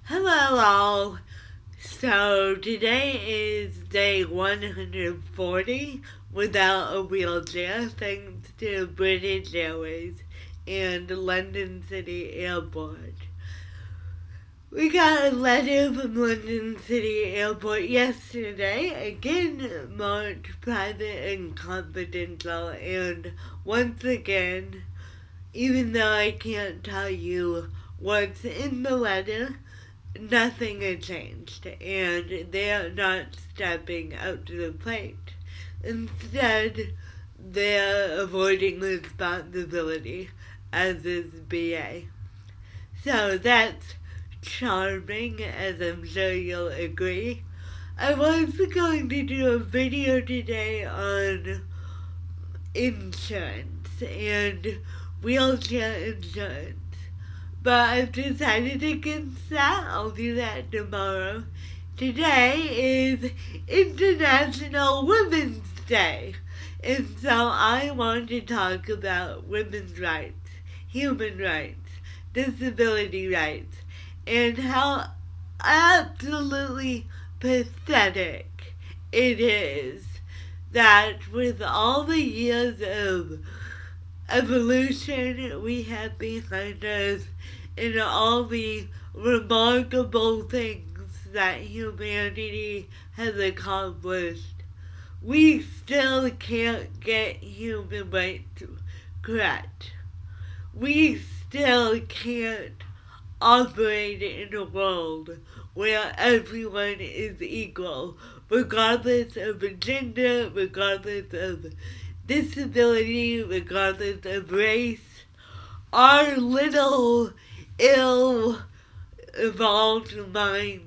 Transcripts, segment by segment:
Hello all. So today is day 140 without a wheelchair thanks to British Airways and London City Airport. We got a letter from London City Airport yesterday, again marked private and confidential, and once again, even though I can't tell you what's in the letter, nothing has changed, and they are not stepping up to the plate. Instead, they're avoiding responsibility, as is BA. So that's charming, as I'm sure you'll agree. I was going to do a video today on insurance and wheelchair insurance, but I've decided against that. I'll do that tomorrow. Today is International Women's Day, and so I want to talk about women's rights, human rights, disability rights, and how absolutely pathetic it is that with all the years of evolution we have behind us and all the remarkable things that humanity has accomplished, we still can't get human rights correct. We still can't operate in a world where everyone is equal, regardless of gender, regardless of disability, regardless of race. Our little ill evolved minds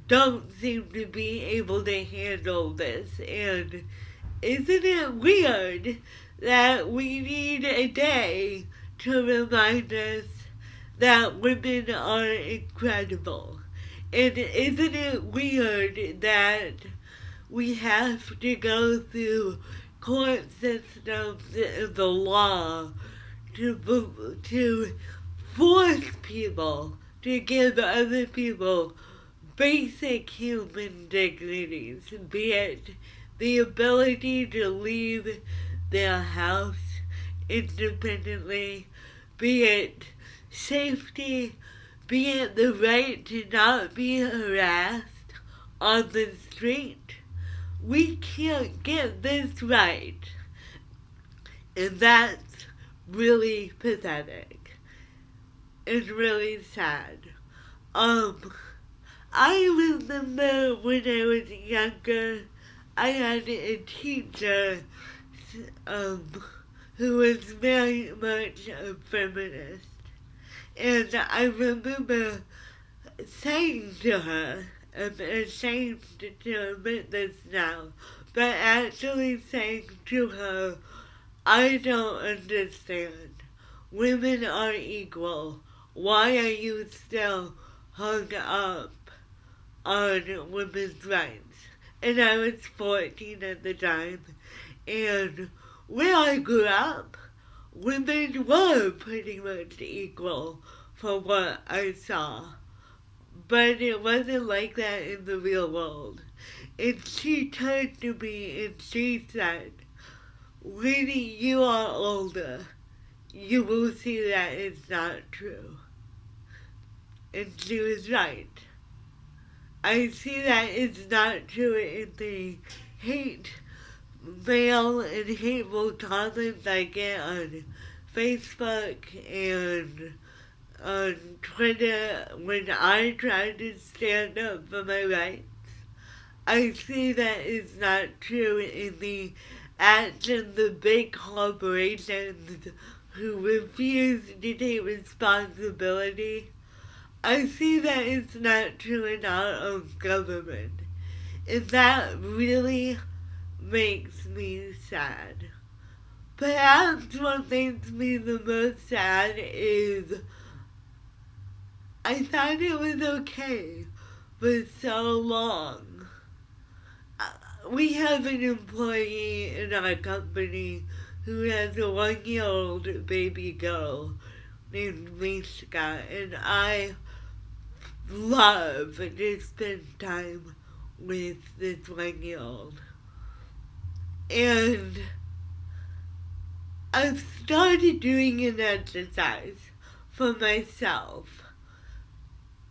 don't seem to be able to handle this, and isn't it weird that we need a day to remind us that women are incredible? And isn't it weird that we have to go through court systems and the law to force people to give other people basic human dignities, be it the ability to leave their house independently, be it safety, be it the right to not be harassed on the street. We can't get this right, and that's really pathetic and really sad. I remember when I was younger, I had a teacher who was very much a feminist, and I remember saying to her, I'm ashamed to admit this now, but actually saying to her, I don't understand. Women are equal. Why are you still hung up on women's rights? And I was 14 at the time, and where I grew up, women were pretty much equal from what I saw. But it wasn't like that in the real world. And she turned to me and she said, when you are older, you will see that it's not true. And she was right. I see that it's not true in the hate mail and hateful comments I get on Facebook and on Twitter when I try to stand up for my rights. I see that it's not true in the actions of big corporations who refuse to take responsibility. I see that it's not true in our own government. And that really makes me sad. Perhaps what makes me the most sad is I thought it was okay for so long. We have an employee in our company who has a 1-year-old baby girl named Mishka, and I love to spend time with this 1-year-old. And I've started doing an exercise for myself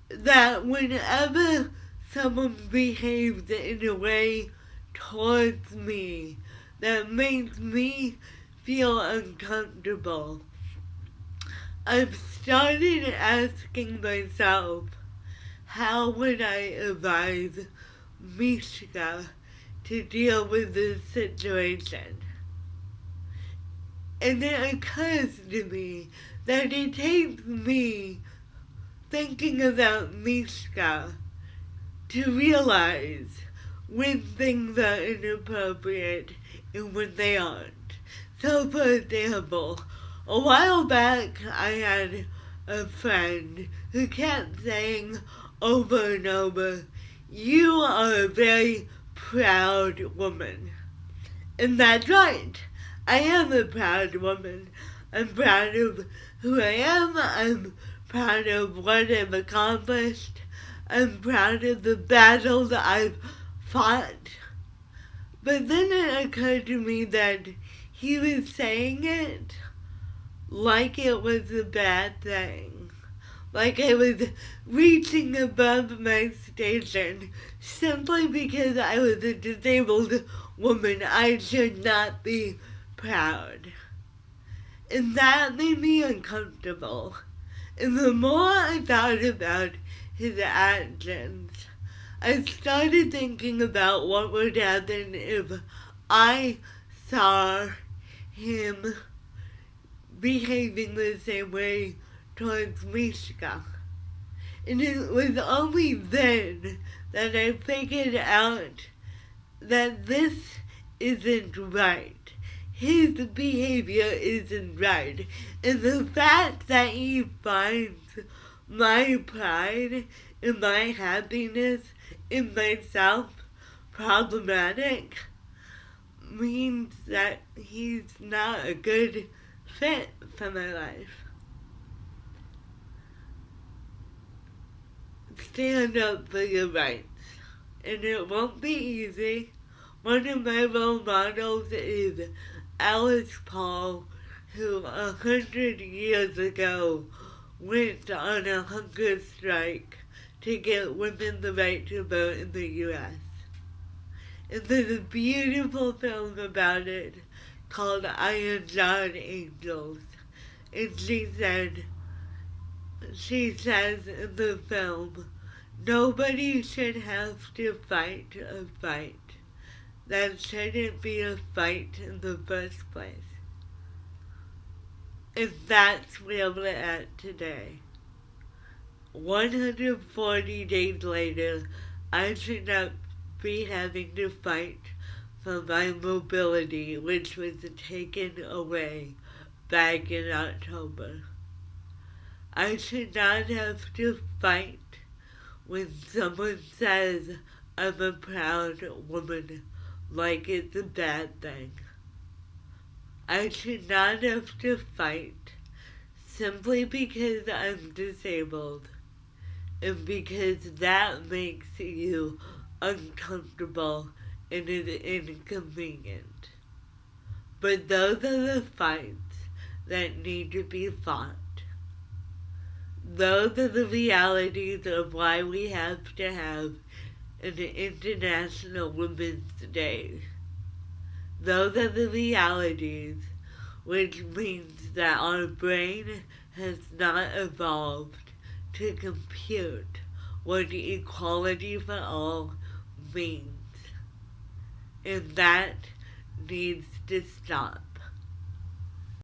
that whenever someone behaves in a way towards me that makes me feel uncomfortable, I've started asking myself, how would I advise Mishka to deal with this situation? And it occurs to me that it takes me thinking about Mishka to realize when things are inappropriate and when they aren't. So, for example, a while back I had a friend who kept saying over and over, "You are a very proud woman." And that's right. I am a proud woman. I'm proud of who I am. I'm proud of what I've accomplished. I'm proud of the battles I've fought. But then it occurred to me that he was saying it like it was a bad thing. Like I was reaching above my station simply because I was a disabled woman. I should not be proud. And that made me uncomfortable. And the more I thought about his actions, I started thinking about what would happen if I saw him behaving the same way towards Mishka. And it was only then that I figured out that this isn't right. His behavior isn't right. And the fact that he finds my pride and my happiness in myself problematic means that he's not a good fit for my life. Stand up for your rights. And it won't be easy. One of my role models is Alice Paul, who 100 years ago went on a hunger strike to get women the right to vote in the U.S. And there's a beautiful film about it called Iron John Angels. And she says in the film, nobody should have to fight a fight that shouldn't be a fight in the first place. And that's where we're at today. 140 days later, I should not be having to fight for my mobility, which was taken away back in October. I should not have to fight when someone says I'm a proud woman like it's a bad thing. I should not have to fight simply because I'm disabled and because that makes you uncomfortable and is inconvenient. But those are the fights that need to be fought. Those are the realities of why we have to have an International Women's Day. Those are the realities, which means that our brain has not evolved to compute what equality for all means. And that needs to stop.